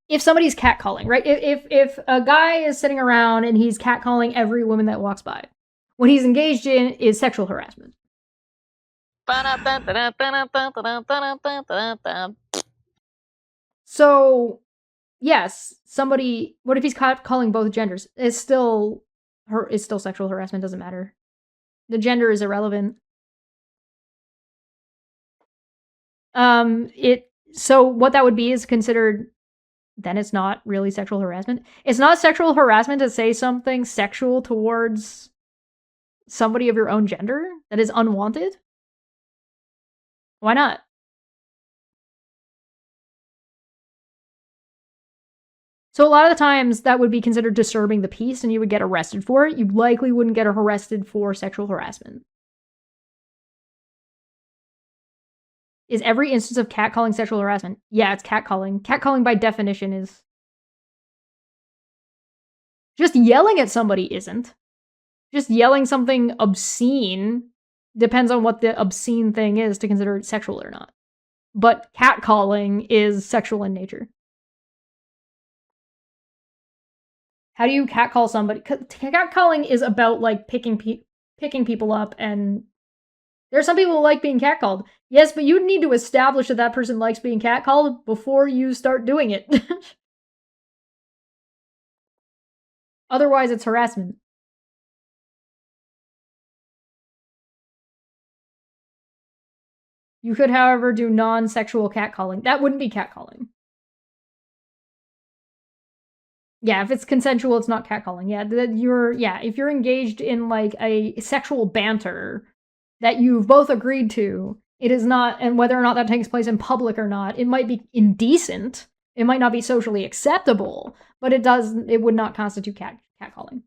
if somebody's catcalling, right? If a guy is sitting around and he's catcalling every woman that walks by, what he's engaged in is sexual harassment. So, yes, somebody. What if he's catcalling both genders? It's still sexual harassment. Doesn't matter. The gender is irrelevant. So what that would be is considered. Then it's not really sexual harassment. It's not sexual harassment to say something sexual towards somebody of your own gender that is unwanted. Why not? So a lot of the times that would be considered disturbing the peace and you would get arrested for it. You likely wouldn't get arrested for sexual harassment. Is every instance of catcalling sexual harassment? Yeah, it's catcalling. Catcalling by definition is... Just yelling at somebody isn't. Just yelling something obscene depends on what the obscene thing is to consider it sexual or not. But catcalling is sexual in nature. How do you catcall somebody? Catcalling is about, like, picking people up, and there are some people who like being catcalled. Yes, but you need to establish that person likes being catcalled before you start doing it. Otherwise, it's harassment. You could, however, do non-sexual catcalling. That wouldn't be catcalling. Yeah, if it's consensual, it's not catcalling. Yeah, if you're engaged in, like, a sexual banter that you've both agreed to, it is not, and whether or not that takes place in public or not, it might be indecent. It might not be socially acceptable, but it would not constitute catcalling.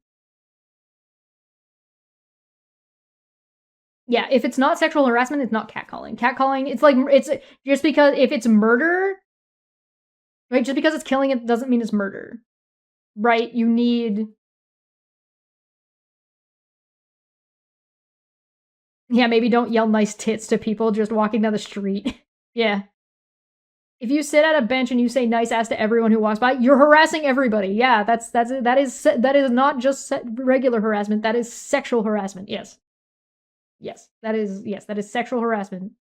Yeah, if it's not sexual harassment, it's not catcalling. Catcalling, it's just because if it's murder, right? Just because it's killing it doesn't mean it's murder, right? You need... Yeah, maybe don't yell nice tits to people just walking down the street. Yeah. If you sit at a bench and you say nice ass to everyone who walks by, you're harassing everybody. Yeah, that is not just regular harassment. That is sexual harassment. Yes. That is sexual harassment.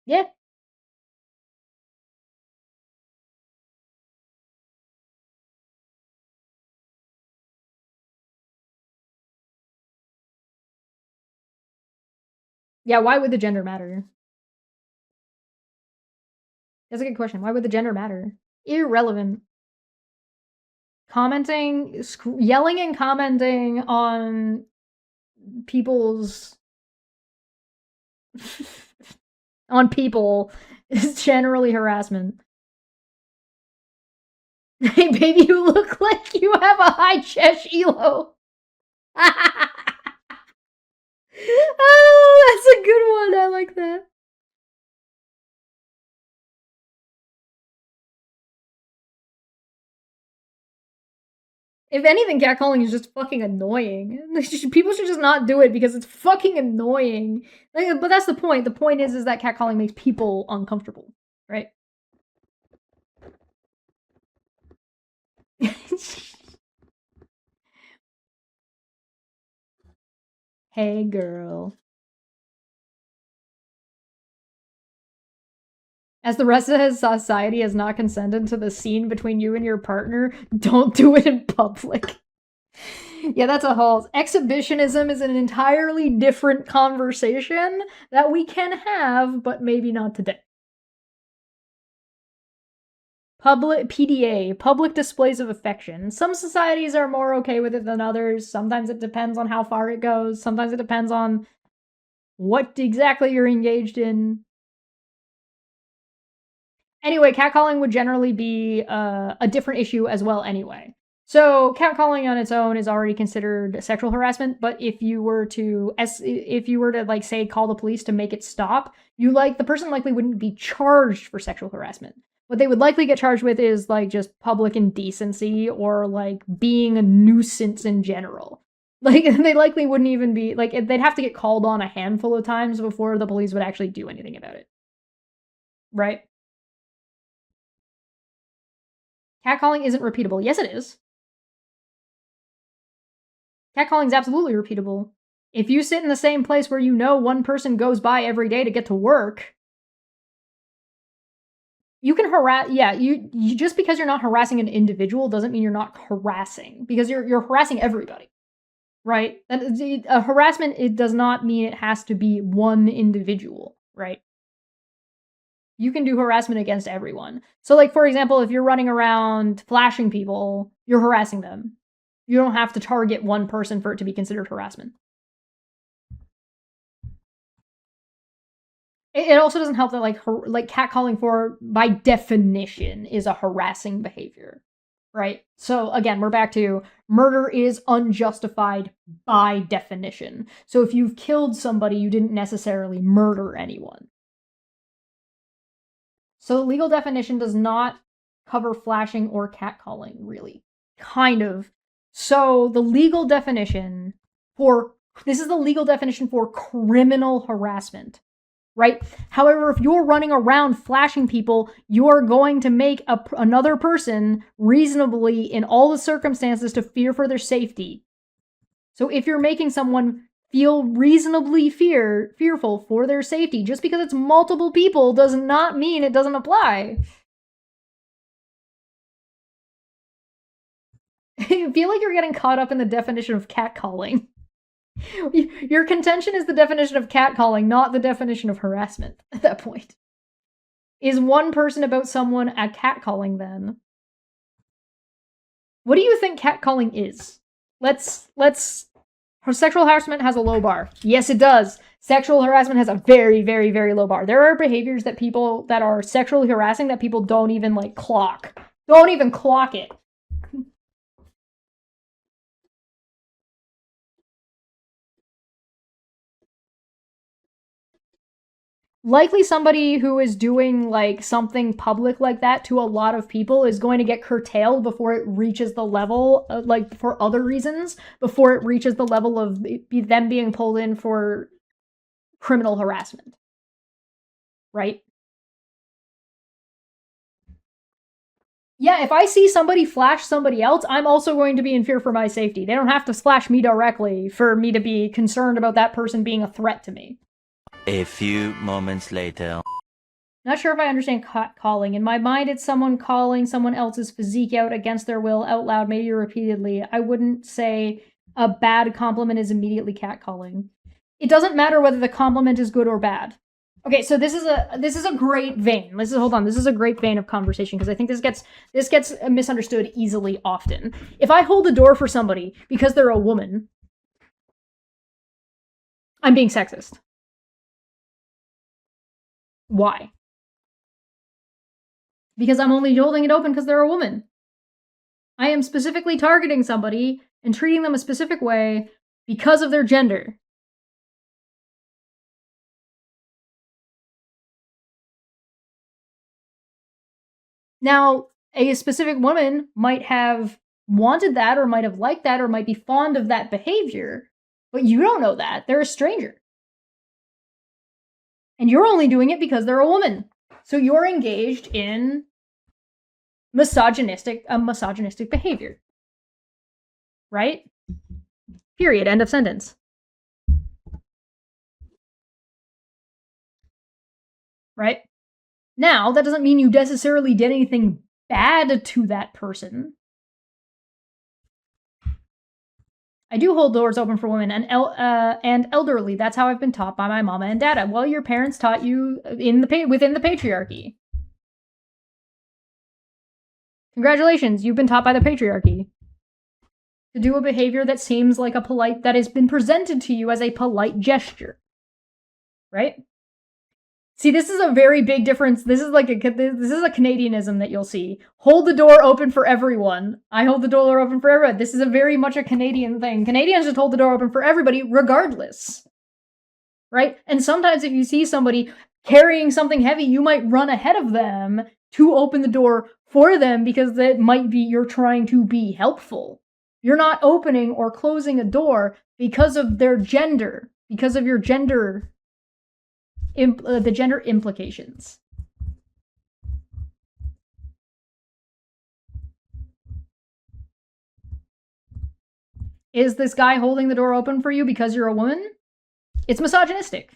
Yeah. Yeah, why would the gender matter? That's a good question. Why would the gender matter? Irrelevant. Yelling and commenting on people's on people is generally harassment. Hey, baby, you look like you have a high chest elo. Oh, that's a good one. I like that. If anything, catcalling is just fucking annoying. People should just not do it because it's fucking annoying. But that's the point. The point is that catcalling makes people uncomfortable, right? Hey, girl. As the rest of society has not consented to the scene between you and your partner, don't do it in public. Yeah, that's a whole... Exhibitionism is an entirely different conversation that we can have, but maybe not today. Public PDA, public displays of affection. Some societies are more okay with it than others. Sometimes it depends on how far it goes. Sometimes it depends on what exactly you're engaged in. Anyway, catcalling would generally be a different issue as well anyway. So catcalling on its own is already considered sexual harassment, but if you were to like say call the police to make it stop, the person likely wouldn't be charged for sexual harassment. What they would likely get charged with is like just public indecency or like being a nuisance in general. Like they likely wouldn't even be like they'd have to get called on a handful of times before the police would actually do anything about it. Right? Catcalling isn't repeatable. Yes, it is. Catcalling is absolutely repeatable. If you sit in the same place where you know one person goes by every day to get to work, you can harass. Yeah, you just because you're not harassing an individual doesn't mean you're not harassing, because you're harassing everybody, right? A harassment, it does not mean it has to be one individual, right? You can do harassment against everyone. So, like, for example, if you're running around flashing people, you're harassing them. You don't have to target one person for it to be considered harassment. It also doesn't help that like catcalling, for by definition, is a harassing behavior, right? So again, we're back to murder is unjustified by definition. So if you've killed somebody, you didn't necessarily murder anyone. So the legal definition does not cover flashing or catcalling, really. Kind of. So the legal definition this is the legal definition for criminal harassment, right? However, if you're running around flashing people, you're going to make another person reasonably, in all the circumstances, to fear for their safety. So if you're making someone feel reasonably fearful for their safety, just because it's multiple people does not mean it doesn't apply. I feel like you're getting caught up in the definition of catcalling. Your contention is the definition of catcalling, not the definition of harassment at that point. Is one person about someone a catcalling then? What do you think catcalling is? Sexual harassment has a low bar. Yes, it does. Sexual harassment has a very, very, very low bar. There are behaviors that people that are sexually harassing that people don't even like clock. Don't even clock it. Likely somebody who is doing like something public like that to a lot of people is going to get curtailed before it reaches the level, like for other reasons, before it reaches the level of them being pulled in for criminal harassment. Right? Yeah, if I see somebody flash somebody else, I'm also going to be in fear for my safety. They don't have to flash me directly for me to be concerned about that person being a threat to me. A few moments later. Not sure if I understand calling. In my mind, it's someone calling someone else's physique out against their will out loud, maybe repeatedly. I wouldn't say a bad compliment is immediately catcalling. It doesn't matter whether the compliment is good or bad. Okay, so this is a great vein. This is a great vein of conversation, because I think this gets misunderstood easily often. If I hold the door for somebody because they're a woman, I'm being sexist. Why? Because I'm only holding it open because they're a woman. I am specifically targeting somebody and treating them a specific way because of their gender. Now, a specific woman might have wanted that, or might have liked that, or might be fond of that behavior, but you don't know that. They're a stranger. And you're only doing it because they're a woman. So you're engaged in misogynistic behavior. Right? Period. End of sentence. Right? Now, that doesn't mean you necessarily did anything bad to that person. I do hold doors open for women and elderly. That's how I've been taught by my mama and dada. Well, your parents taught you within the patriarchy. Congratulations, you've been taught by the patriarchy to do a behavior that seems like that has been presented to you as a polite gesture. Right? See, this is a very big difference. This is a Canadianism that you'll see. Hold the door open for everyone. I hold the door open for everyone. This is a very much a Canadian thing. Canadians just hold the door open for everybody regardless. Right? And sometimes if you see somebody carrying something heavy, you might run ahead of them to open the door for them, because that might be you're trying to be helpful. You're not opening or closing a door because of their gender, because of your gender, the gender implications. Is this guy holding the door open for you because you're a woman? It's misogynistic.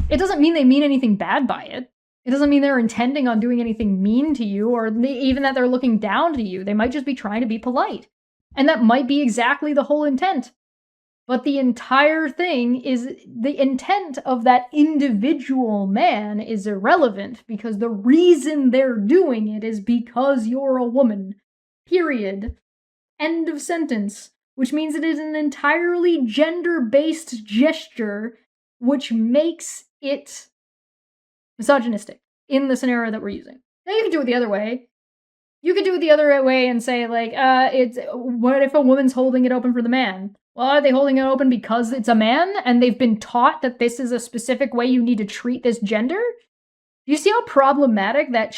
It doesn't mean they mean anything bad by it. It doesn't mean they're intending on doing anything mean to you or even that they're looking down to you. They might just be trying to be polite. And that might be exactly the whole intent. But the entire thing is the intent of that individual man is irrelevant because the reason they're doing it is because you're a woman. Period. End of sentence. Which means it is an entirely gender-based gesture, which makes it misogynistic in the scenario that we're using. Now you could do it the other way. You could do it the other way and say, like, what if a woman's holding it open for the man? Well, are they holding it open because it's a man and they've been taught that this is a specific way you need to treat this gender? Do you see how problematic that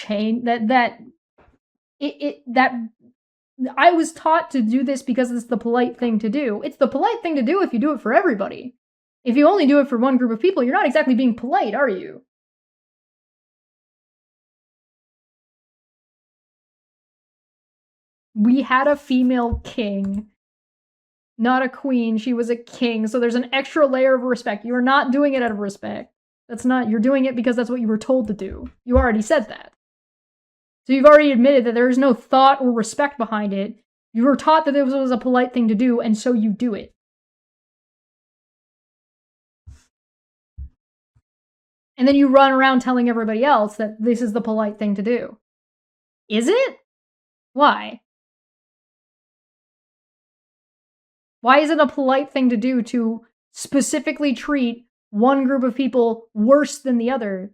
I was taught to do this because it's the polite thing to do. It's the polite thing to do if you do it for everybody. If you only do it for one group of people, you're not exactly being polite, are you? We had a female king, not a queen. She was a king, so there's an extra layer of respect. You are not doing it out of respect. You're doing it because that's what you were told to do. You already said that. So you've already admitted that there is no thought or respect behind it. You were taught that this was a polite thing to do, and so you do it. And then you run around telling everybody else that this is the polite thing to do. Is it? Why? Why is it a polite thing to do to specifically treat one group of people worse than the other?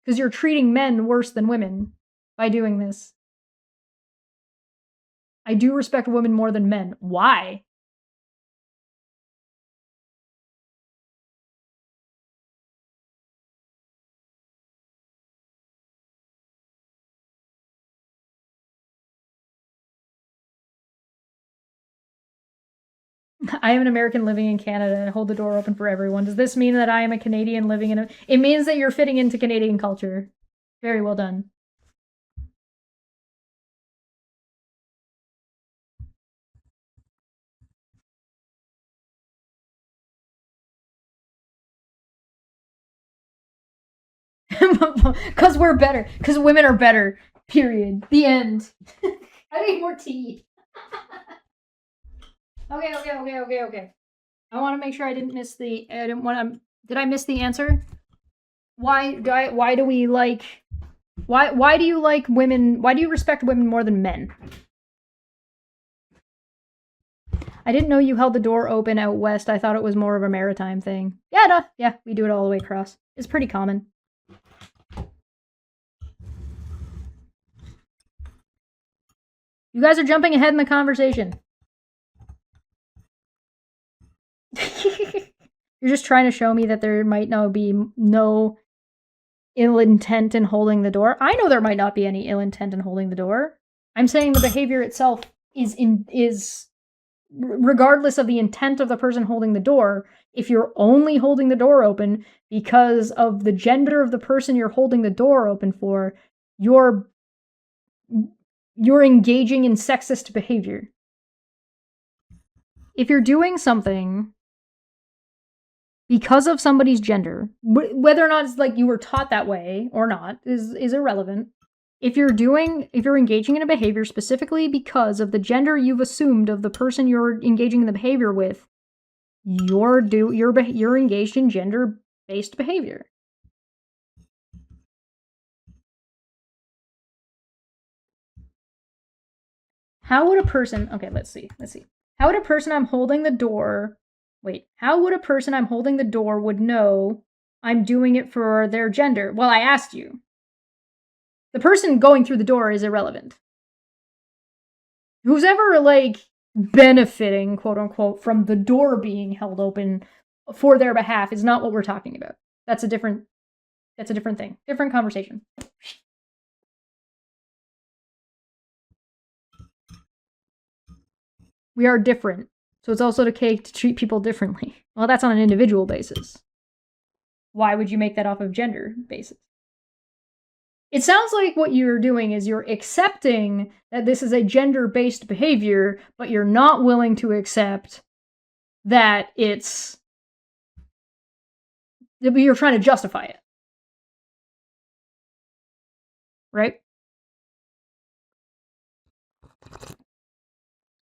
Because you're treating men worse than women by doing this. I do respect women more than men. Why? I am an American living in Canada and hold the door open for everyone. Does this mean that I am a Canadian living in a... It means that you're fitting into Canadian culture. Very well done. Because we're better. Because women are better. Period. The end. I need more tea. Okay. I want to make sure I didn't miss the... Did I miss the answer? Why do we like... Why do you like women... Why do you respect women more than men? I didn't know you held the door open out west. I thought it was more of a maritime thing. Yeah, we do it all the way across. It's pretty common. You guys are jumping ahead in the conversation. You're just trying to show me that there might not be no ill intent in holding the door. I know there might not be any ill intent in holding the door. I'm saying the behavior itself is regardless of the intent of the person holding the door. If you're only holding the door open because of the gender of the person you're holding the door open for, you're engaging in sexist behavior. If you're doing something because of somebody's gender, whether or not it's like you were taught that way or not is irrelevant. If you're engaging in a behavior specifically because of the gender you've assumed of the person you're engaging in the behavior with, you're engaged in gender-based behavior. How would a person... Okay, let's see. How would a person I'm holding the door... Wait, how would a person I'm holding the door would know I'm doing it for their gender? Well, I asked you. The person going through the door is irrelevant. Who's ever, like, benefiting, quote-unquote, from the door being held open for their behalf is not what we're talking about. That's a different thing. Different conversation. We are different. So it's also okay to treat people differently. Well, that's on an individual basis. Why would you make that off of gender basis? It sounds like what you're doing is you're accepting that this is a gender-based behavior, but you're not willing to accept that you're trying to justify it. Right?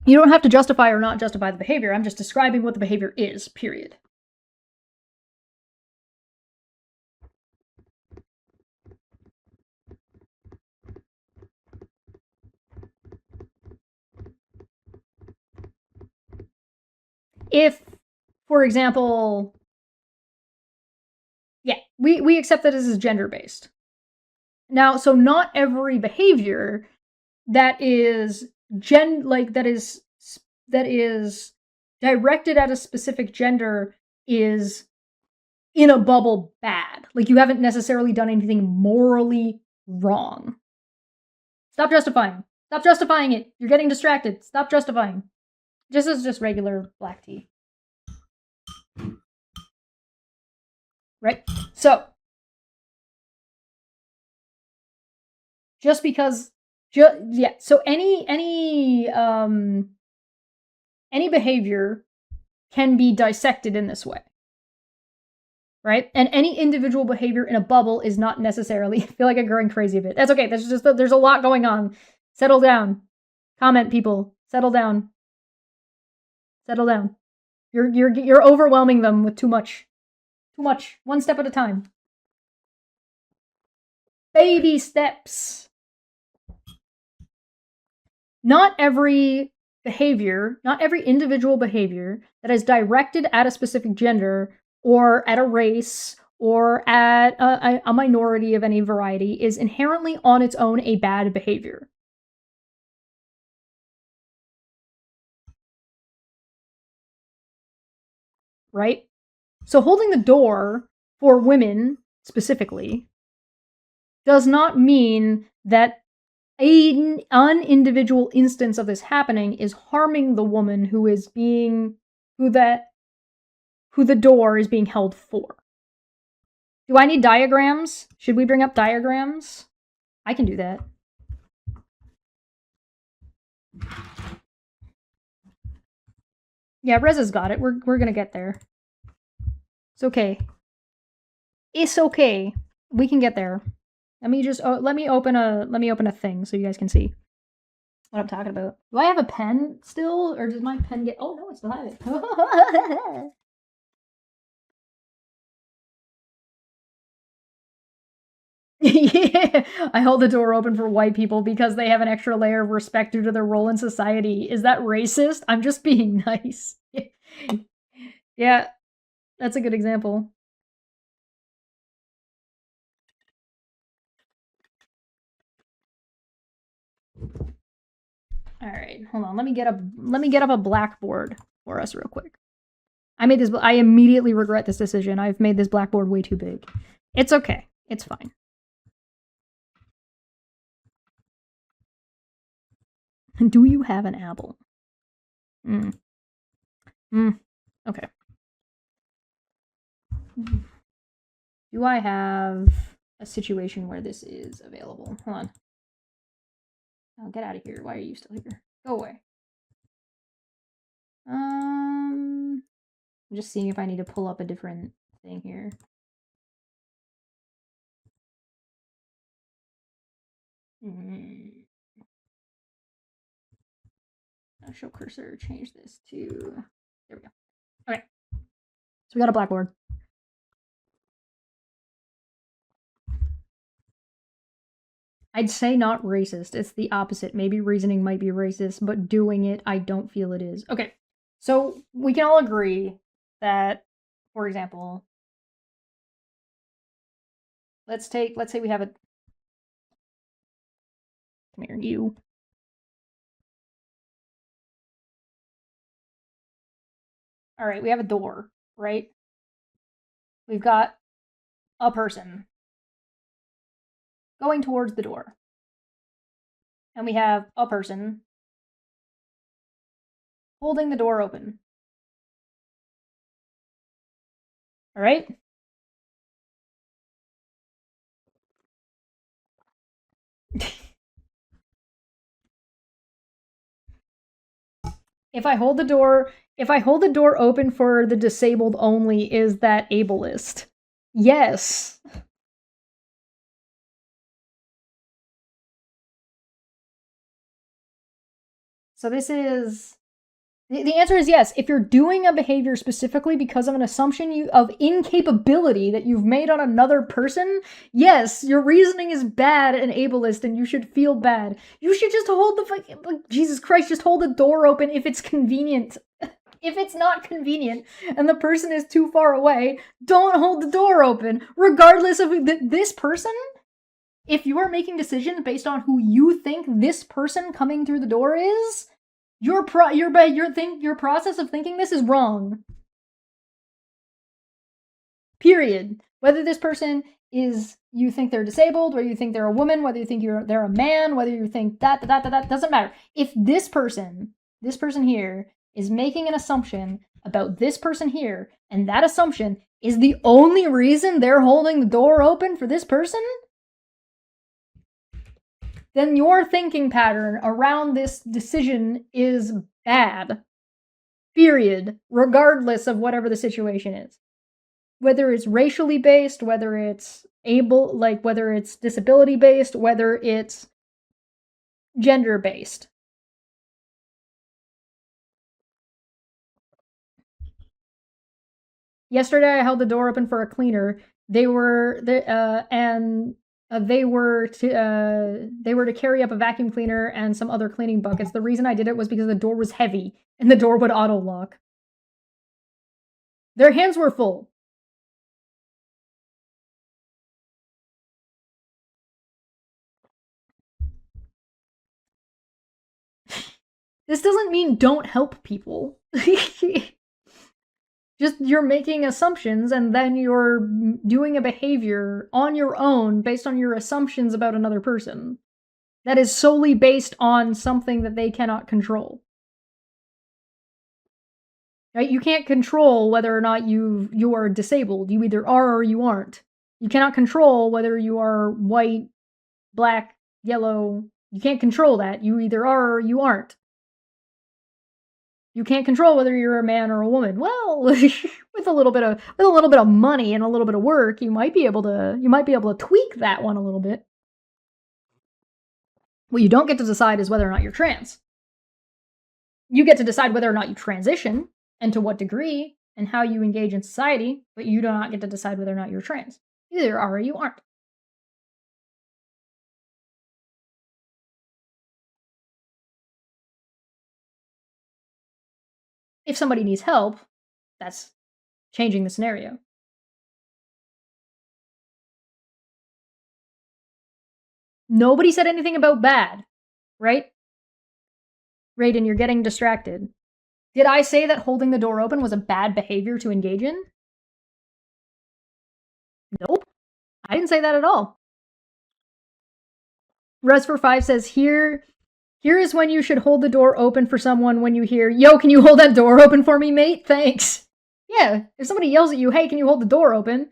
You don't have to justify or not justify the behavior. I'm just describing what the behavior is, period. If, for example, yeah, we accept that this is gender-based. Now, so not every behavior that is that is directed at a specific gender is in a bubble bad. Like, you haven't necessarily done anything morally wrong. Stop justifying. Stop justifying it. You're getting distracted. Stop justifying. This is just regular black tea. Right? So, just because yeah, so any behavior can be dissected in this way. Right? And any individual behavior in a bubble is not necessarily, I feel like I'm growing crazy a bit. That's okay. There's a lot going on. Settle down. Comment, people. Settle down. Settle down. You're overwhelming them with too much. Too much. One step at a time. Baby steps. Not every behavior, not every individual behavior that is directed at a specific gender or at a race or at a minority of any variety is inherently on its own a bad behavior. Right? So holding the door for women specifically does not mean that an individual instance of this happening is harming the woman who the door is being held for. Do I need diagrams? Should we bring up diagrams? I can do that. Yeah, Reza's got it. We're gonna get there. It's okay. It's okay. We can get there. Let me open a thing so you guys can see what I'm talking about. Do I have a pen still, or does my pen get? Oh no, I still have it. Yeah, I hold the door open for white people because they have an extra layer of respect due to their role in society. Is that racist? I'm just being nice. Yeah, that's a good example. All right, hold on. Let me get up a blackboard for us real quick. I immediately regret this decision. I've made this blackboard way too big. It's okay. It's fine. Do you have an apple? Okay. Do I have a situation where this is available? Hold on. Oh, get out of here. Why are you still here? Go away. I'm just seeing if I need to pull up a different thing here. I'll show cursor, change this to, there we go. Okay. So we got a blackboard. I'd say not racist. It's the opposite. Maybe reasoning might be racist, but doing it, I don't feel it is. Okay. So we can all agree that, for example, let's say we have a, come here, you. All right, we have a door, right? We've got a person going towards the door. And we have a person holding the door open. All right? If I hold the door open for the disabled only, is that ableist? Yes. So this is the answer is yes. If you're doing a behavior specifically because of an assumption of incapability that you've made on another person, yes, your reasoning is bad and ableist, and you should feel bad. You should just hold the fucking Jesus Christ, just hold the door open if it's convenient. If it's not convenient and the person is too far away, don't hold the door open, regardless of this person. If you are making decisions based on who you think this person coming through the door is, your process of thinking this is wrong. Period. Whether this person is, you think they're disabled, whether you think they're a woman, whether you think they're a man, whether you think that doesn't matter. If this person here is making an assumption about this person here, and that assumption is the only reason they're holding the door open for this person, then your thinking pattern around this decision is bad. Period. Regardless of whatever the situation is. Whether it's racially based, whether it's whether it's disability based, whether it's gender based. Yesterday, I held the door open for a cleaner. They were to carry up a vacuum cleaner and some other cleaning buckets. The reason I did it was because the door was heavy and the door would auto lock. Their hands were full. This doesn't mean don't help people. Just you're making assumptions and then you're doing a behavior on your own based on your assumptions about another person. That is solely based on something that they cannot control. Right? You can't control whether or not you are disabled. You either are or you aren't. You cannot control whether you are white, black, yellow. You can't control that. You either are or you aren't. You can't control whether you're a man or a woman. Well, with a little bit of money and a little bit of work, you might be able to tweak that one a little bit. What you don't get to decide is whether or not you're trans. You get to decide whether or not you transition and to what degree and how you engage in society, but you do not get to decide whether or not you're trans. You either are or you aren't. If somebody needs help, that's changing the scenario. Nobody said anything about bad, right? Raiden, you're getting distracted. Did I say that holding the door open was a bad behavior to engage in? Nope. I didn't say that at all. Res for 5 says, here is when you should hold the door open for someone when you hear, yo, can you hold that door open for me, mate? Thanks. Yeah, if somebody yells at you, hey, can you hold the door open?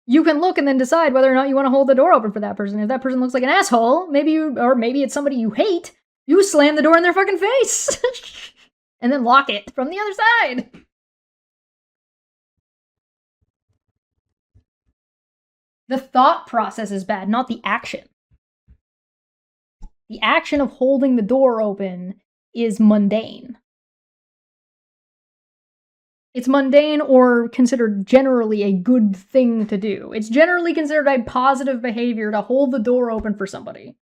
You can look and then decide whether or not you want to hold the door open for that person. If that person looks like an asshole, maybe it's somebody you hate, you slam the door in their fucking face. And then lock it from the other side. The thought process is bad, not the action. The action of holding the door open is mundane. It's mundane or considered generally a good thing to do. It's generally considered a positive behavior to hold the door open for somebody.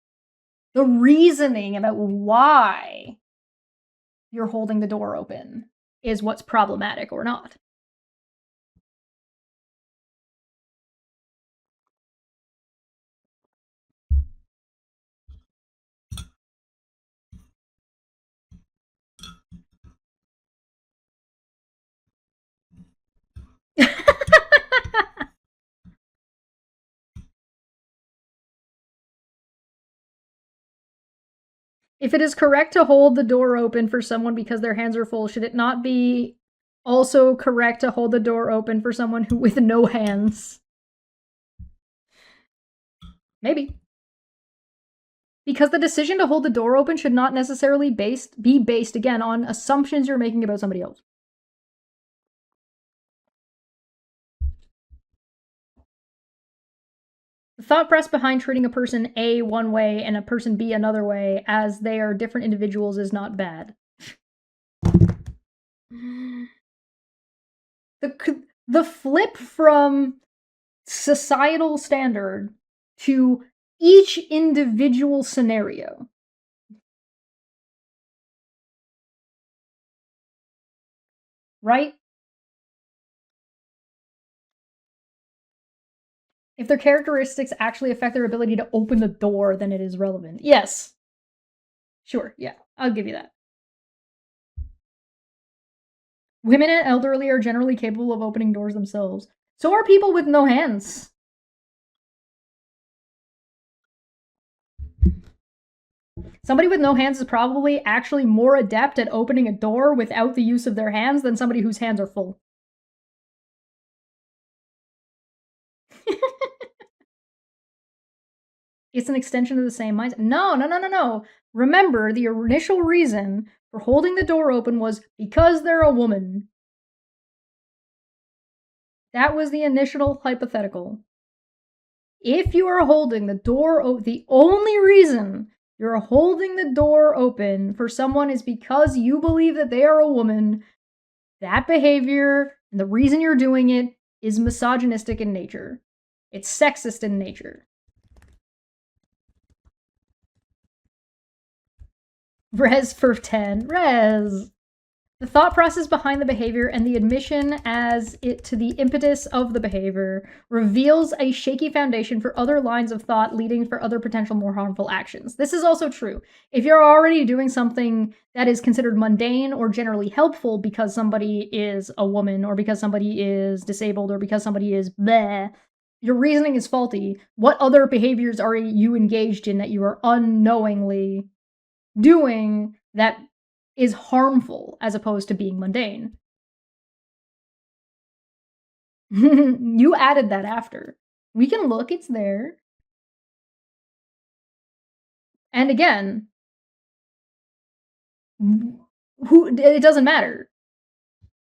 The reasoning about why you're holding the door open is what's problematic or not. If it is correct to hold the door open for someone because their hands are full, should it not be also correct to hold the door open for someone with no hands? Maybe. Because the decision to hold the door open should not necessarily be based, again, on assumptions you're making about somebody else. The thought process behind treating a person A one way and a person B another way as they are different individuals is not bad. The flip from societal standard to each individual scenario. Right? If their characteristics actually affect their ability to open the door, then it is relevant. Yes. Sure, yeah, I'll give you that. Women and elderly are generally capable of opening doors themselves. So are people with no hands. Somebody with no hands is probably actually more adept at opening a door without the use of their hands than somebody whose hands are full. It's an extension of the same mindset. No. Remember, the initial reason for holding the door open was because they're a woman. That was the initial hypothetical. If you are holding the door open, the only reason you're holding the door open for someone is because you believe that they are a woman, that behavior and the reason you're doing it is misogynistic in nature. It's sexist in nature. Res for 10. Res. The thought process behind the behavior and the admission as it to the impetus of the behavior reveals a shaky foundation for other lines of thought leading for other potential more harmful actions. This is also true. If you're already doing something that is considered mundane or generally helpful because somebody is a woman or because somebody is disabled or because somebody is bleh, your reasoning is faulty. What other behaviors are you engaged in that you are unknowingly doing that is harmful as opposed to being mundane? You added that after. We can look, it's there. And again, it doesn't matter.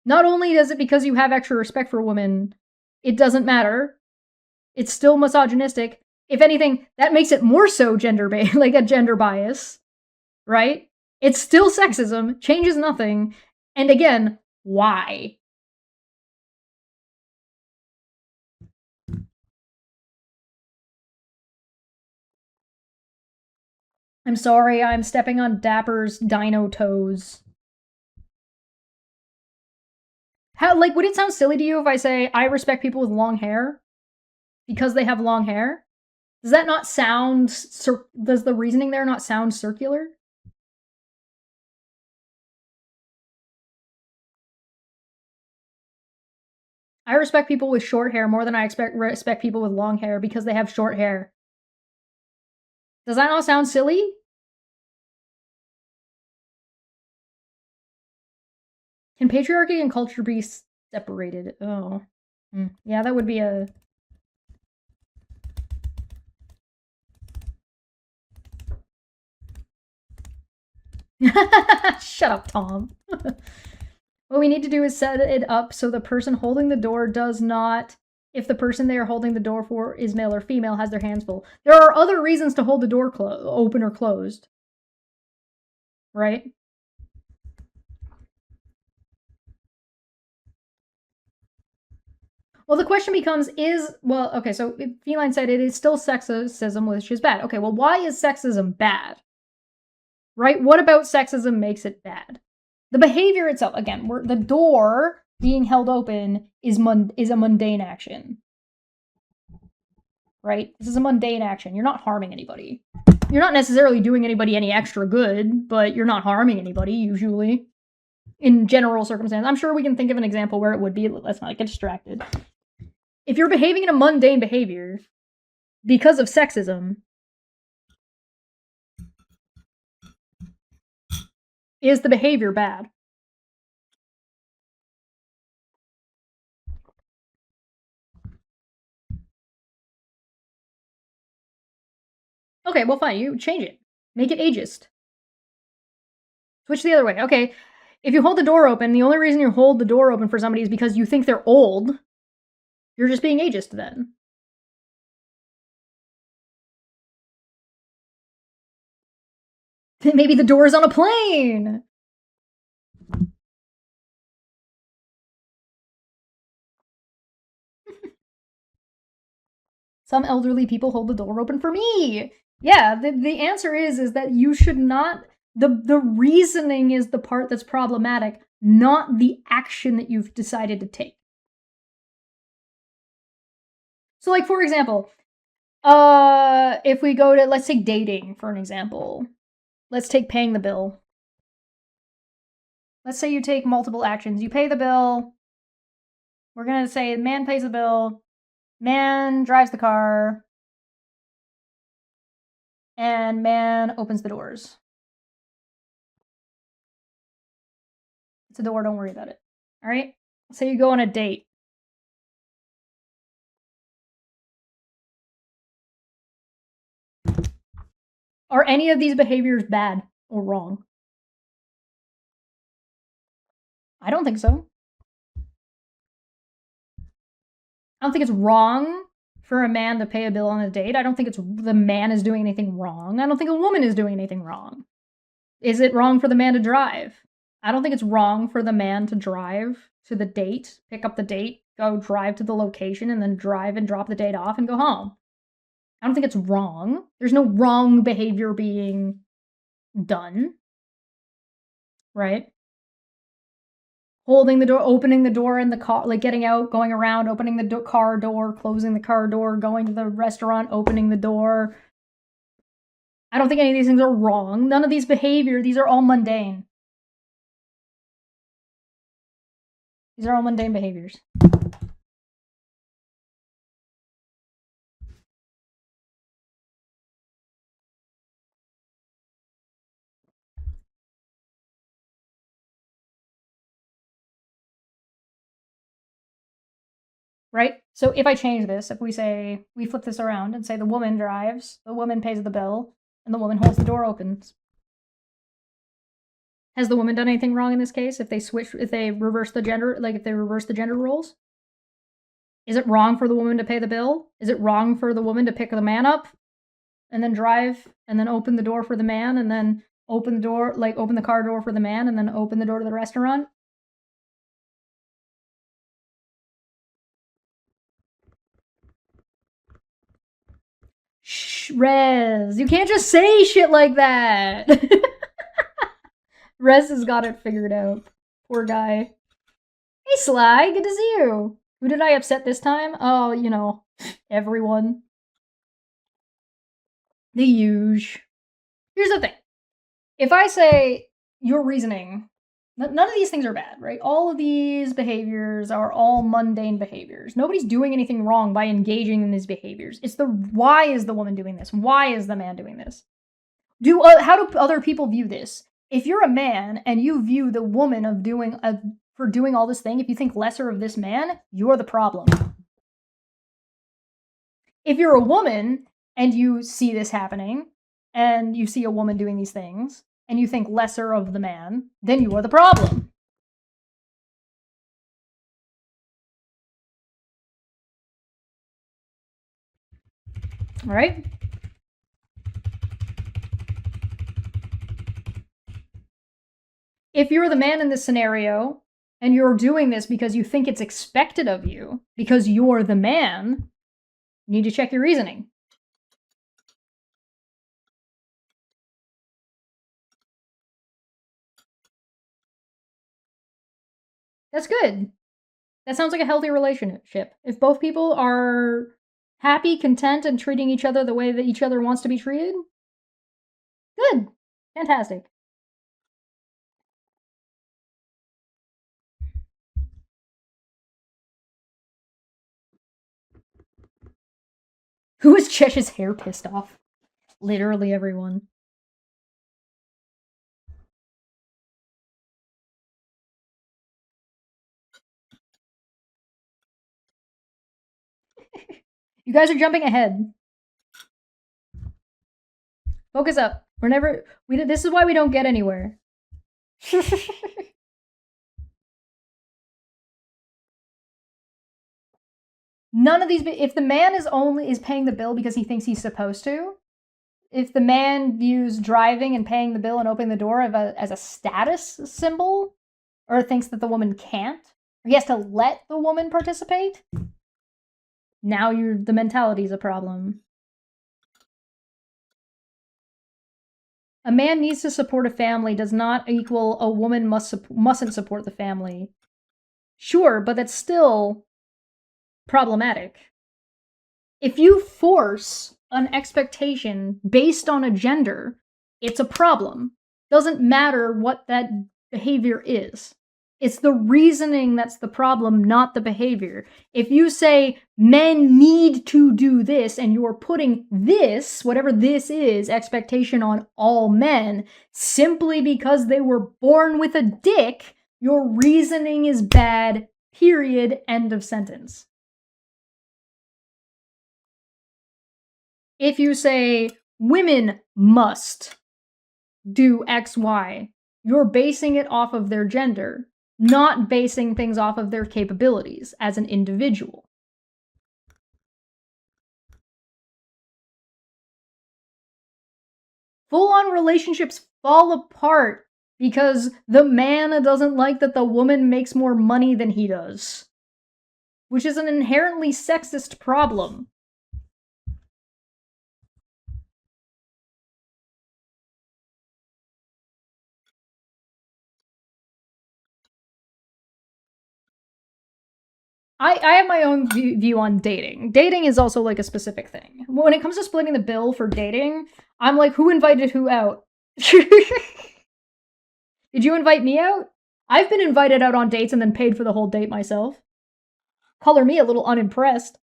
Not only does it because you have extra respect for women, it doesn't matter. It's still misogynistic. If anything, that makes it more so like a gender bias, right? It's still sexism, changes nothing. And again, why? I'm sorry, I'm stepping on Dapper's dino toes. Would it sound silly to you if I say I respect people with long hair because they have long hair? Does that not sound, does the reasoning there not sound circular? I respect people with short hair more than I respect people with long hair because they have short hair. Does that not sound silly? Can patriarchy and culture be separated? Oh. Yeah, that would be a... Shut up, Tom. What we need to do is set it up so the person holding the door does not, if the person they are holding the door for is male or female, has their hands full. There are other reasons to hold the door open or closed. Right? Well, the question becomes okay, so Feline said it is still sexism, which is bad. Okay, well, why is sexism bad? Right? What about sexism makes it bad? The behavior itself, again, the door being held open is a mundane action. Right? This is a mundane action. You're not harming anybody. You're not necessarily doing anybody any extra good, but you're not harming anybody, usually. In general circumstances. I'm sure we can think of an example where it would be. Let's not get distracted. If you're behaving in a mundane behavior because of sexism, is the behavior bad? Okay, well, fine. You change it. Make it ageist. Switch the other way. Okay, if you hold the door open, the only reason you hold the door open for somebody is because you think they're old. You're just being ageist then. Maybe the door is on a plane. Some elderly people hold the door open for me. Yeah, the answer is that you should not. The reasoning is the part that's problematic, not the action that you've decided to take. So, like, for example, if we go to, let's take dating for an example. Let's take paying the bill. Let's say you take multiple actions. You pay the bill. We're gonna say man pays the bill, man drives the car, and man opens the doors. It's a door, don't worry about it. All right? Say you go on a date. Are any of these behaviors bad or wrong? I don't think so. I don't think it's wrong for a man to pay a bill on a date. I don't think it's the man is doing anything wrong. I don't think a woman is doing anything wrong. Is it wrong for the man to drive? I don't think it's wrong for the man to drive to the date, pick up the date, go drive to the location, and then drive and drop the date off and go home. I don't think it's wrong. There's no wrong behavior being done, right? Holding the door, opening the door in the car, like getting out, going around, opening the car door, closing the car door, going to the restaurant, opening the door. I don't think any of these things are wrong. None of these behavior, these are all mundane. These are all mundane behaviors. Right? So if I change this, if we say, we flip this around and say the woman drives, the woman pays the bill, and the woman holds the door open. Has the woman done anything wrong in this case? If they reverse the gender, like if they reverse the gender roles? Is it wrong for the woman to pay the bill? Is it wrong for the woman to pick the man up and then drive and then open the door for the man and then open the door, like open the car door for the man and then open the door to the restaurant? Shh, Rez, you can't just say shit like that. Rez has got it figured out. Poor guy. Hey, Sly, good to see you. Who did I upset this time? Oh, you know, everyone. The huge. Here's the thing. If I say your reasoning, none of these things are bad, right? All of these behaviors are all mundane behaviors. Nobody's doing anything wrong by engaging in these behaviors. It's the why is the woman doing this? Why is the man doing this? How do other people view this? If you're a man and you view the woman for doing all this thing, if you think lesser of this man, you're the problem. If you're a woman and you see this happening and you see a woman doing these things and you think lesser of the man, then you are the problem. All right? If you're the man in this scenario and you're doing this because you think it's expected of you, because you're the man, you need to check your reasoning. That's good. That sounds like a healthy relationship. If both people are happy, content, and treating each other the way that each other wants to be treated, good. Fantastic. Who is Chesh's hair pissed off? Literally everyone. You guys are jumping ahead. Focus up. This is why we don't get anywhere. None of these, if the man is paying the bill because he thinks he's supposed to, if the man views driving and paying the bill and opening the door as a status symbol, or thinks that the woman can't, or he has to let the woman participate, now the mentality is a problem. A man needs to support a family does not equal a woman mustn't support the family. Sure, but that's still problematic. If you force an expectation based on a gender, it's a problem. Doesn't matter what that behavior is. It's the reasoning that's the problem, not the behavior. If you say men need to do this and you're putting this, whatever this is, expectation on all men simply because they were born with a dick, your reasoning is bad, period, end of sentence. If you say women must do X, Y, you're basing it off of their gender, not basing things off of their capabilities as an individual. Full-on relationships fall apart because the man doesn't like that the woman makes more money than he does, which is an inherently sexist problem. I have my own view on dating. Dating is also like a specific thing. When it comes to splitting the bill for dating, I'm like, who invited who out? Did you invite me out? I've been invited out on dates and then paid for the whole date myself. Color me a little unimpressed.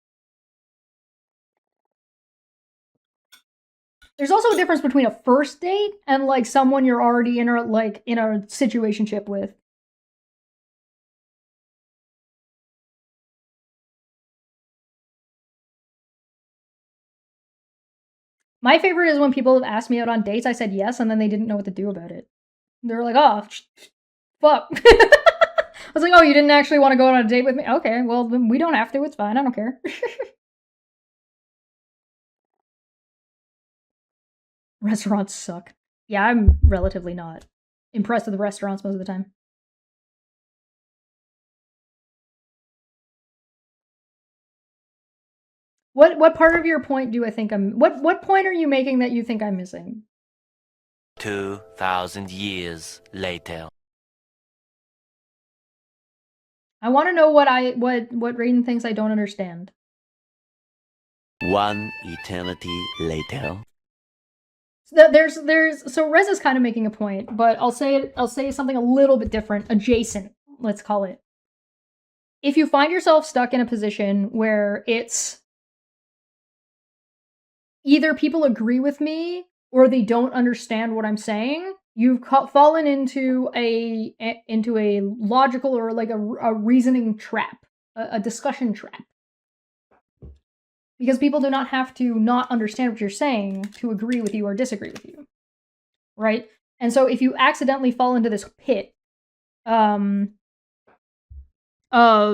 There's also a difference between a first date and like someone you're already in a situationship with. My favorite is when people have asked me out on dates, I said yes, and then they didn't know what to do about it. They're like, oh, fuck. I was like, oh, you didn't actually want to go on a date with me? Okay, well, then we don't have to. It's fine. I don't care. Restaurants suck. Yeah, I'm relatively not impressed with the restaurants most of the time. What part of your point do I think I'm... What point are you making that you think I'm missing? 2,000 years later. I want to know what Raiden thinks I don't understand. 1 eternity later. So Rez is kind of making a point, but I'll say something a little bit different, adjacent, let's call it. If you find yourself stuck in a position where it's either people agree with me or they don't understand what I'm saying, you've fallen into a logical or like a reasoning trap, a discussion trap. Because people do not have to not understand what you're saying to agree with you or disagree with you, right? And so if you accidentally fall into this pit of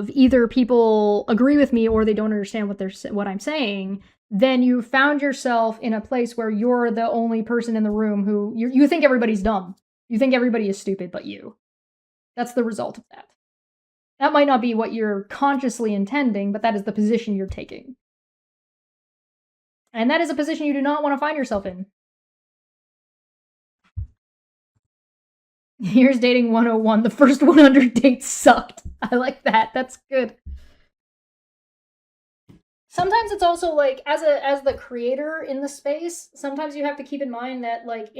either people agree with me or they don't understand what I'm saying, then you found yourself in a place where you're the only person in the room who you think everybody's dumb. You think everybody is stupid but you. That's the result of that. That might not be what you're consciously intending, but that is the position you're taking. And that is a position you do not want to find yourself in. Here's dating 101. The first 100 dates sucked. I like that. That's good. Sometimes it's also like, as the creator in the space, sometimes you have to keep in mind that like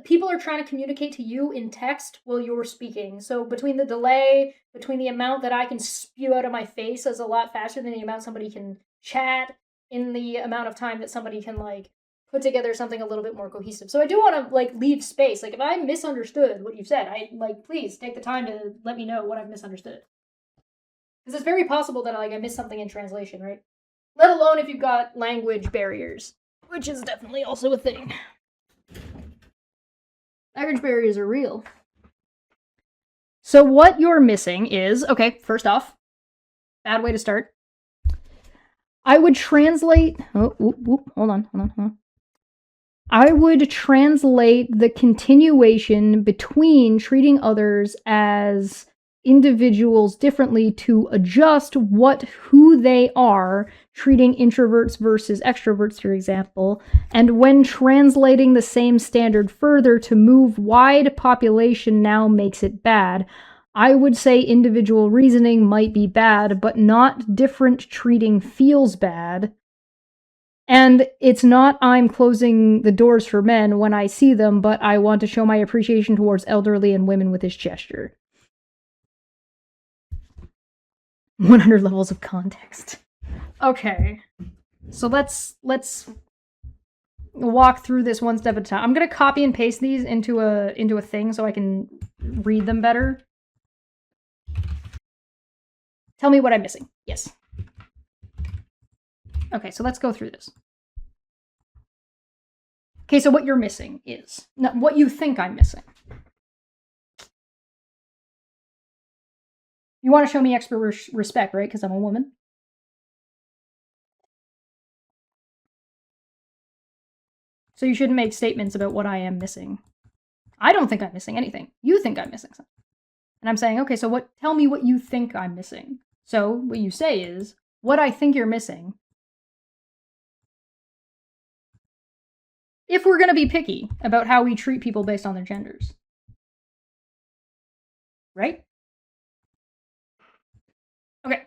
people are trying to communicate to you in text while you're speaking. So between the delay, between the amount that I can spew out of my face is a lot faster than the amount somebody can chat, in the amount of time that somebody can like put together something a little bit more cohesive. So I do want to like leave space. Like if I misunderstood what you've said, I like please take the time to let me know what I've misunderstood. Because it's very possible that like I missed something in translation, right? Let alone if you've got language barriers. which is definitely also a thing. Language barriers are real. So what you're missing is, okay, first off, bad way to start. I would translate, hold on. I would translate the continuation between treating others as individuals differently to adjust who they are, treating introverts versus extroverts, for example, and when translating the same standard further to move wide population now makes it bad. I would say individual reasoning might be bad, but not different treating feels bad. And it's not I'm closing the doors for men when I see them, but I want to show my appreciation towards elderly and women with this gesture. 100 levels of context. Okay. So let's walk through this one step at a time. I'm going to copy and paste these into a thing so I can read them better. Tell me what I'm missing. Yes. Okay, so let's go through this. Okay, so what you're missing is what you think I'm missing. You want to show me extra respect, right? Because I'm a woman. So you shouldn't make statements about what I am missing. I don't think I'm missing anything. You think I'm missing something. And I'm saying, okay, so tell me what you think I'm missing. So what you say is, what I think you're missing. If we're going to be picky about how we treat people based on their genders. Right? Okay.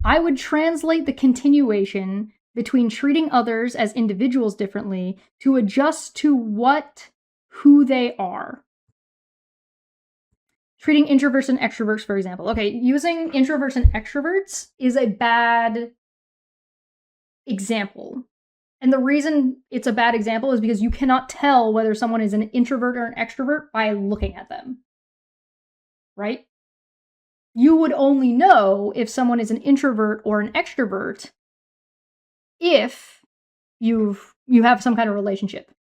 I would translate the continuation between treating others as individuals differently to adjust to who they are. Treating introverts and extroverts, for example. Okay, using introverts and extroverts is a bad example. And the reason it's a bad example is because you cannot tell whether someone is an introvert or an extrovert by looking at them. Right? You would only know if someone is an introvert or an extrovert if you have some kind of relationship.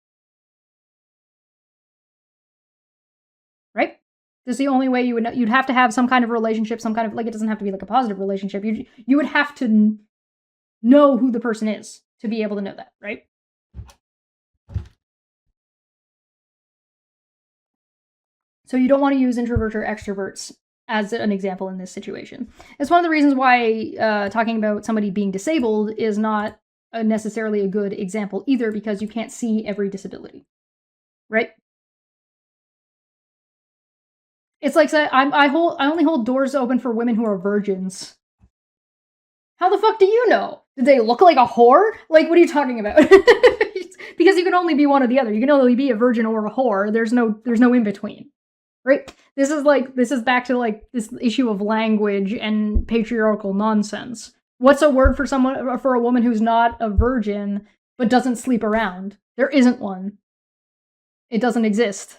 Right? This is the only way you would know. You'd have to have some kind of relationship, some kind of, like, it doesn't have to be like a positive relationship. You would have to know who the person is to be able to know that, right? So you don't want to use introverts or extroverts as an example in this situation. It's one of the reasons why talking about somebody being disabled is not necessarily a good example either, because you can't see every disability, right? It's like I only hold doors open for women who are virgins. How the fuck do you know? Did they look like a whore? Like, what are you talking about? Because you can only be one or the other. You can only be a virgin or a whore. There's no in between, right? This is back to like this issue of language and patriarchal nonsense. What's a word for a woman who's not a virgin but doesn't sleep around? There isn't one. It doesn't exist.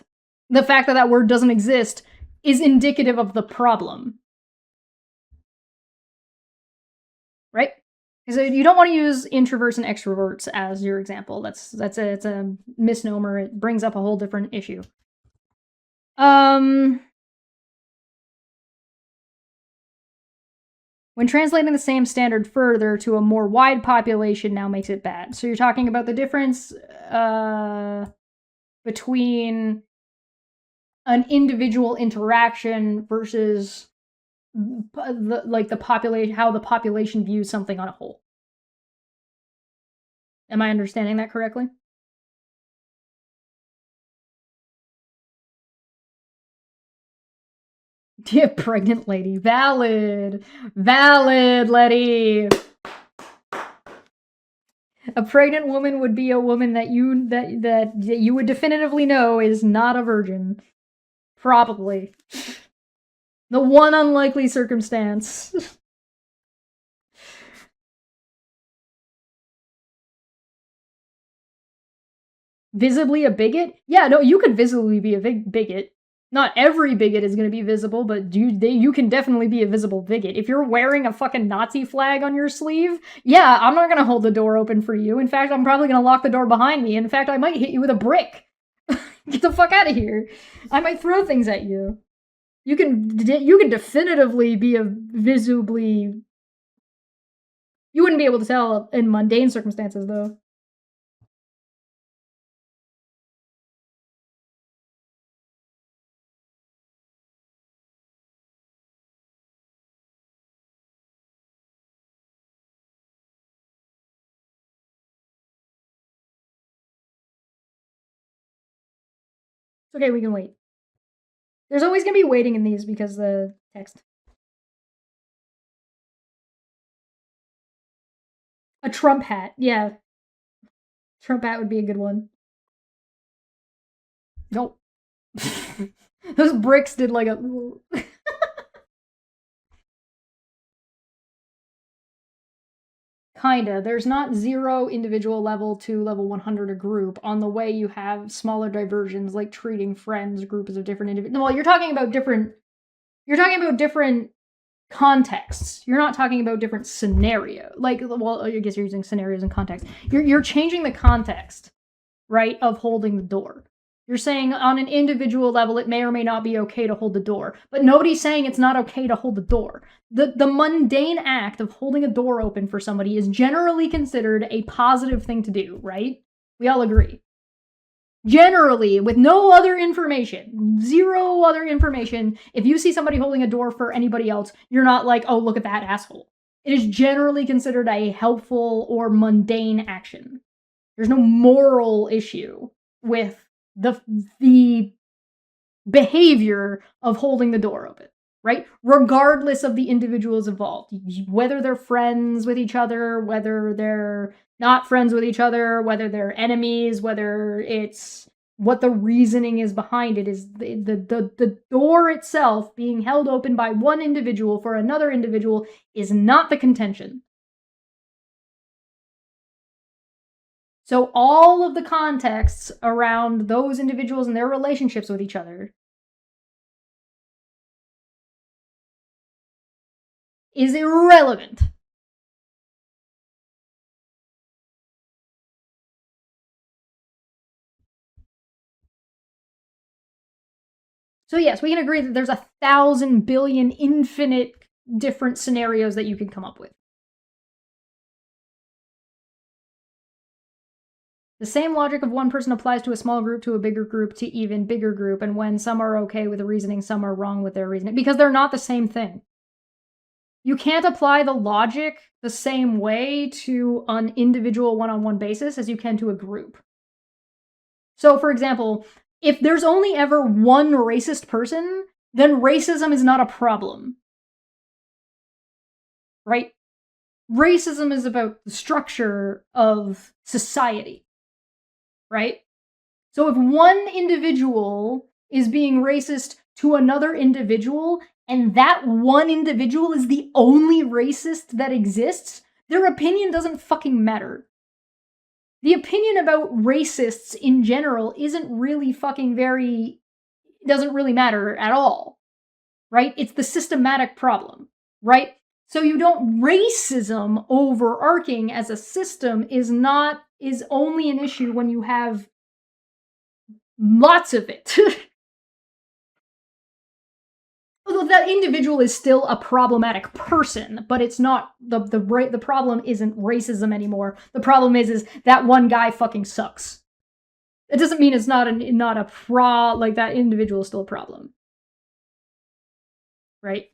The fact that word doesn't exist is indicative of the problem. Right? Because you don't want to use introverts and extroverts as your example. It's a misnomer. It brings up a whole different issue. When translating the same standard further to a more wide population now makes it bad. So you're talking about the difference between an individual interaction versus the population, how the population views something on a whole. Am I understanding that correctly? Dear pregnant lady. Valid, Letty. A pregnant woman would be a woman that you would definitively know is not a virgin. Probably. The one unlikely circumstance. Visibly a bigot? Yeah, no, you could visibly be a bigot. Not every bigot is going to be visible, but you can definitely be a visible bigot. If you're wearing a fucking Nazi flag on your sleeve, yeah, I'm not going to hold the door open for you. In fact, I'm probably going to lock the door behind me. In fact, I might hit you with a brick. Get the fuck out of here. I might throw things at you. You can definitively be a visibly. You wouldn't be able to tell in mundane circumstances, though. It's okay, we can wait. There's always gonna be waiting in these because the text. A Trump hat, yeah. Trump hat would be a good one. Nope. Those bricks did like a. Kinda. There's not 0 individual level to level 100 a group. On the way, you have smaller diversions like treating friends, groups of different individuals. Well, you're talking about different. You're talking about different contexts. You're not talking about different scenario. Like, well, I guess you're using scenarios and context. You're changing the context, right, of holding the door. You're saying on an individual level, it may or may not be okay to hold the door, but nobody's saying it's not okay to hold the door. The mundane act of holding a door open for somebody is generally considered a positive thing to do, right? We all agree. Generally, with no other information, 0 other information, if you see somebody holding a door for anybody else, you're not like, oh, look at that asshole. It is generally considered a helpful or mundane action. There's no moral issue with the behavior of holding the door open, right? Regardless of the individuals involved, whether they're friends with each other, whether they're not friends with each other, whether they're enemies, whether it's what the reasoning is behind it is the door itself being held open by one individual for another individual is not the contention. So all of the contexts around those individuals and their relationships with each other is irrelevant. So yes, we can agree that there's 1,000 billion infinite different scenarios that you can come up with. The same logic of one person applies to a small group, to a bigger group, to even bigger group, and when some are okay with the reasoning, some are wrong with their reasoning, because they're not the same thing. You can't apply the logic the same way to an individual one-on-one basis as you can to a group. So, for example, if there's only ever one racist person, then racism is not a problem. Right? Racism is about the structure of society. Right? So if one individual is being racist to another individual, and that one individual is the only racist that exists, their opinion doesn't fucking matter. The opinion about racists in general isn't really fucking doesn't really matter at all, right? It's the systematic problem, right? So you don't, racism overarching as a system is only an issue when you have lots of it. Although that individual is still a problematic person, but it's not the problem isn't racism anymore. The problem is that one guy fucking sucks. It doesn't mean it's not like that individual is still a problem. Right?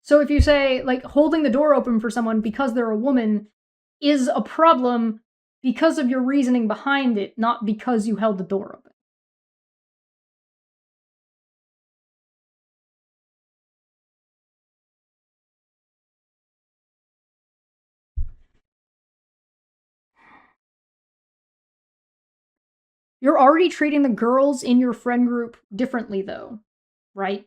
So if you say, like, holding the door open for someone because they're a woman is a problem because of your reasoning behind it, not because you held the door open. You're already treating the girls in your friend group differently, though, right?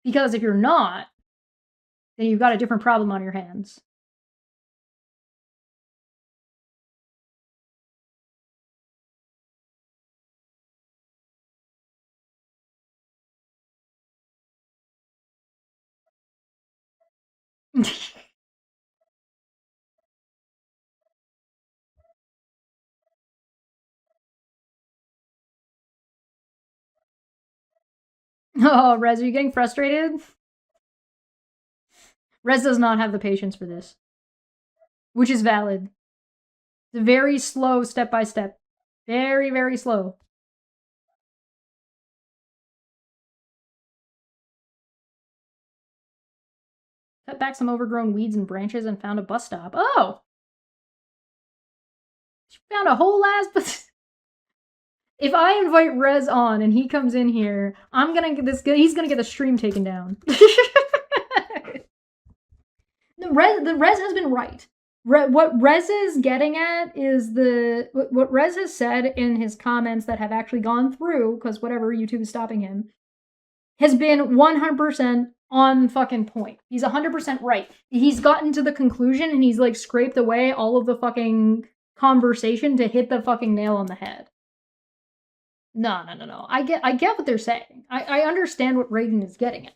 Because if you're not, then you've got a different problem on your hands. Oh, Rez, are you getting frustrated? Rez does not have the patience for this, which is valid. It's very slow, step by step. Very, very slow. Cut back some overgrown weeds and branches and found a bus stop. Oh! She found a whole ass bus. If I invite Rez on and he comes in here, I'm gonna get this. He's gonna get the stream taken down. The Rez has been right. What Rez is getting at is what Rez has said in his comments that have actually gone through, because whatever, YouTube is stopping him, has been 100% on fucking point. He's 100% right. He's gotten to the conclusion and he's like scraped away all of the fucking conversation to hit the fucking nail on the head. No. I get what they're saying. I understand what Radian is getting at.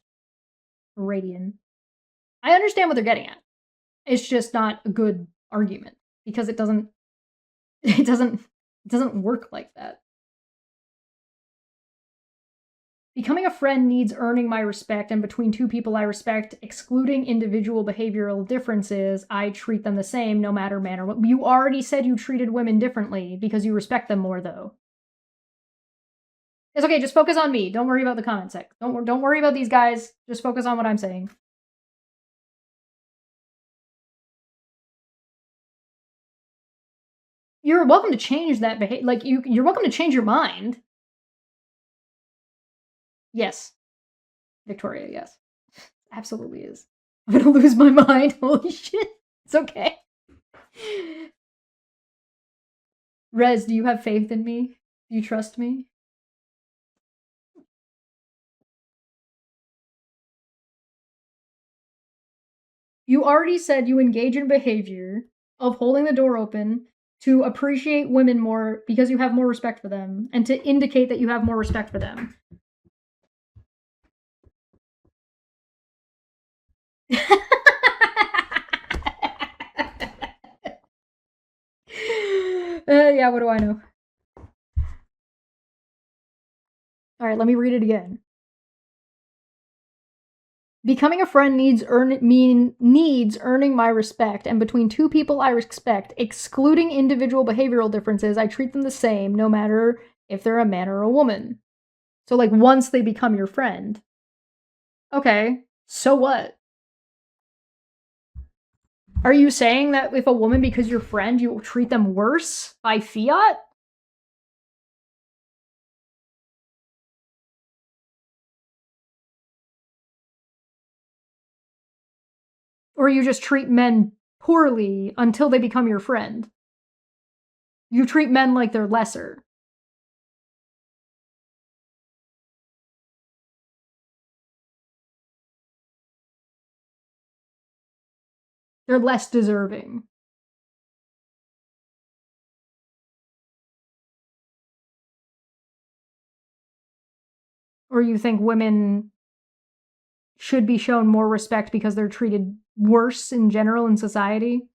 Radian. I understand what they're getting at. It's just not a good argument because it doesn't work like that. Becoming a friend needs earning my respect, and between two people I respect, excluding individual behavioral differences, I treat them the same no matter man or what. You already said you treated women differently because you respect them more, though. It's okay, just focus on me. Don't worry about the comment sec. Don't worry about these guys. Just focus on what I'm saying. You're welcome to change that behavior. Like, you're welcome to change your mind. Yes. Victoria, yes. Absolutely is. I'm gonna lose my mind. Holy shit. It's okay. Rez, do you have faith in me? Do you trust me? You already said you engage in behavior of holding the door open to appreciate women more because you have more respect for them and to indicate that you have more respect for them. Yeah, what do I know? All right, let me read it again. Becoming a friend needs earning my respect, and between two people I respect, excluding individual behavioral differences, I treat them the same, no matter if they're a man or a woman. So, like, once they become your friend. Okay, so what? Are you saying that if a woman, because you're friend, you will treat them worse by fiat? Or you just treat men poorly until they become your friend? You treat men like they're lesser. They're less deserving. Or you think women should be shown more respect because they're treated worse in general in society?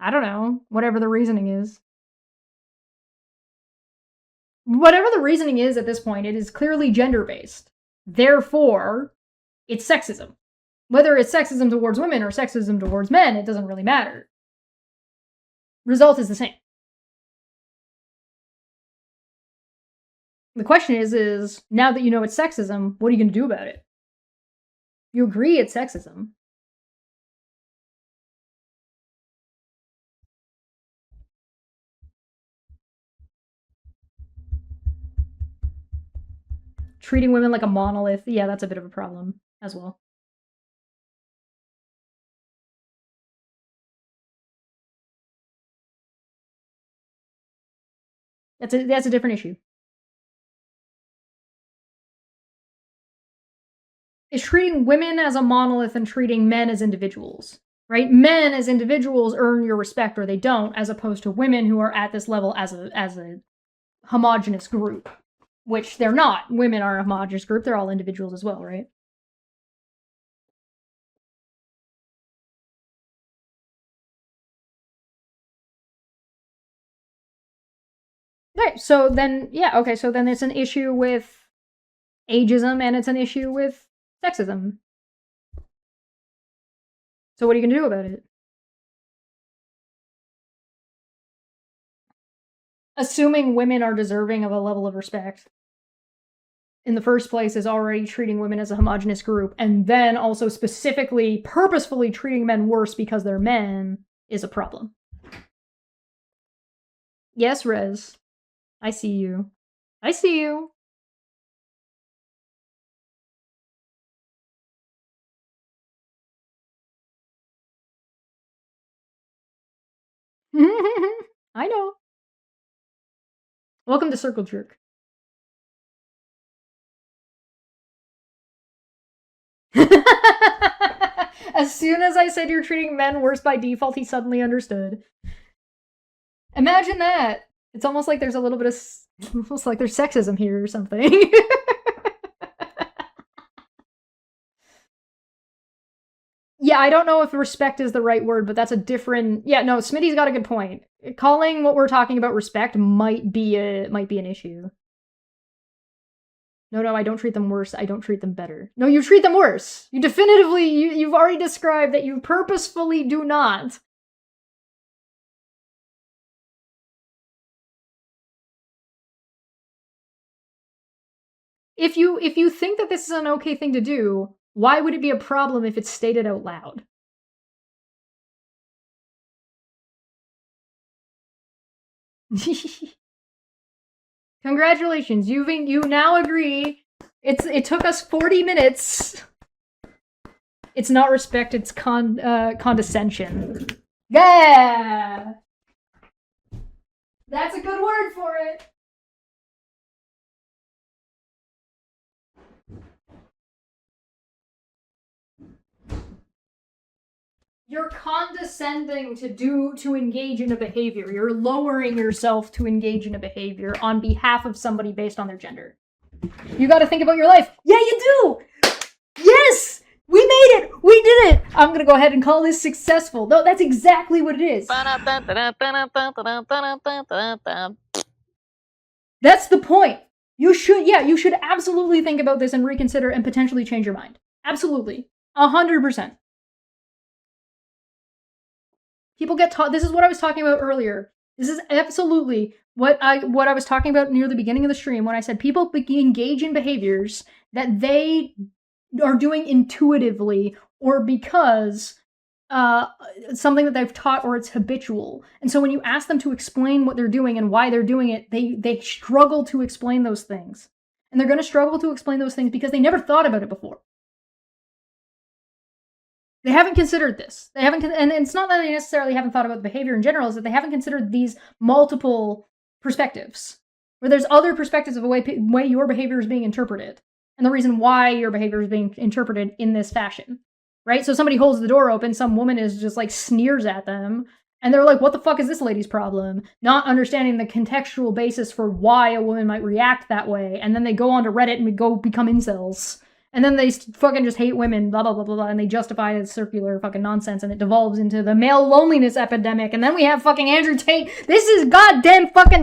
I don't know. Whatever the reasoning is. Whatever the reasoning is at this point, it is clearly gender-based. Therefore, it's sexism. Whether it's sexism towards women or sexism towards men, it doesn't really matter. Result is the same. The question is now that you know it's sexism, what are you going to do about it? You agree it's sexism. Treating women like a monolith, yeah, that's a bit of a problem as well. That's a different issue. is treating women as a monolith and treating men as individuals, right? Men as individuals earn your respect or they don't, as opposed to women who are at this level as a homogenous group, which they're not. Women are a homogenous group. They're all individuals as well, right? Right, so then, yeah, okay, so then it's an issue with ageism and it's an issue with sexism. So what are you gonna do about it? Assuming women are deserving of a level of respect in the first place is already treating women as a homogenous group, and then also specifically, purposefully treating men worse because they're men is a problem. Yes, Rez. I see you. I see you. I know. Welcome to Circle Jerk. As soon as I said you're treating men worse by default, he suddenly understood. Imagine that. It's almost like there's a little bit of, almost like there's sexism here or something. Yeah, I don't know if respect is the right word, but that's a different. Yeah, no, Smitty's got a good point. Calling what we're talking about respect might be an issue. No, I don't treat them worse. I don't treat them better. No, you treat them worse. You definitively, you've already described that you purposefully do not. If you think that this is an okay thing to do, why would it be a problem if it's stated out loud? Congratulations, you now agree. It took us 40 minutes. It's not respect, it's condescension. Yeah! That's a good word for it. You're condescending to engage in a behavior. You're lowering yourself to engage in a behavior on behalf of somebody based on their gender. You gotta think about your life. Yeah, you do! Yes! We made it! We did it! I'm gonna go ahead and call this successful. No, that's exactly what it is. That's the point. You should absolutely think about this and reconsider and potentially change your mind. Absolutely. 100%. People get taught. This is what I was talking about earlier. This is absolutely what I was talking about near the beginning of the stream when I said people engage in behaviors that they are doing intuitively or because something that they've taught or it's habitual. And so when you ask them to explain what they're doing and why they're doing it, they struggle to explain those things. And they're going to struggle to explain those things because they never thought about it before. They haven't considered this. They haven't, and it's not that they necessarily haven't thought about the behavior in general, is that they haven't considered these multiple perspectives, where there's other perspectives of the way your behavior is being interpreted, and the reason why your behavior is being interpreted in this fashion, right? So somebody holds the door open, some woman is just like sneers at them, and they're like, what the fuck is this lady's problem? Not understanding the contextual basis for why a woman might react that way, and then they go onto Reddit and go become incels. And then they fucking just hate women, blah, blah, blah, blah, blah, and they justify it as circular fucking nonsense, and it devolves into the male loneliness epidemic, and then we have fucking Andrew Tate. This is goddamn fucking...